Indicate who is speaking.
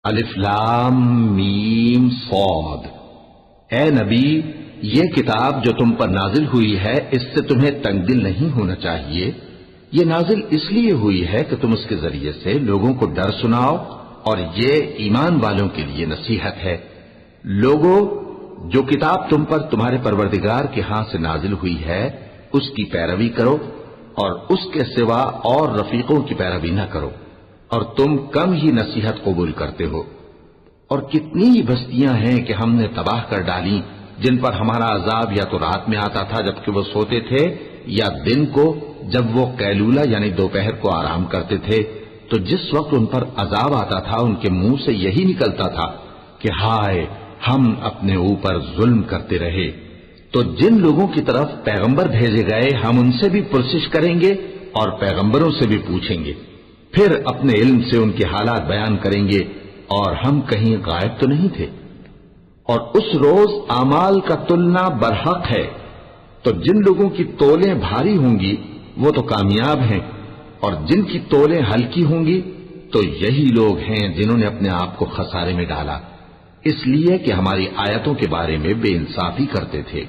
Speaker 1: الف لام میم صاد۔ اے نبی، یہ کتاب جو تم پر نازل ہوئی ہے اس سے تمہیں تنگ دل نہیں ہونا چاہیے۔ یہ نازل اس لیے ہوئی ہے کہ تم اس کے ذریعے سے لوگوں کو ڈر سناؤ، اور یہ ایمان والوں کے لیے نصیحت ہے۔ لوگوں، جو کتاب تم پر تمہارے پروردگار کے ہاں سے نازل ہوئی ہے اس کی پیروی کرو، اور اس کے سوا اور رفیقوں کی پیروی نہ کرو، اور تم کم ہی نصیحت قبول کرتے ہو۔ اور کتنی ہی بستیاں ہیں کہ ہم نے تباہ کر ڈالی جن پر ہمارا عذاب یا تو رات میں آتا تھا جبکہ وہ سوتے تھے، یا دن کو جب وہ قیلولہ یعنی دوپہر کو آرام کرتے تھے، تو جس وقت ان پر عذاب آتا تھا ان کے منہ سے یہی نکلتا تھا کہ ہائے، ہم اپنے اوپر ظلم کرتے رہے۔ تو جن لوگوں کی طرف پیغمبر بھیجے گئے ہم ان سے بھی پرسش کریں گے اور پیغمبروں سے بھی پوچھیں گے، پھر اپنے علم سے ان کے حالات بیان کریں گے، اور ہم کہیں غائب تو نہیں تھے۔ اور اس روز اعمال کا تلنا برحق ہے، تو جن لوگوں کی تولیں بھاری ہوں گی وہ تو کامیاب ہیں، اور جن کی تولیں ہلکی ہوں گی تو یہی لوگ ہیں جنہوں نے اپنے آپ کو خسارے میں ڈالا، اس لیے کہ ہماری آیتوں کے بارے میں بے انصافی کرتے تھے۔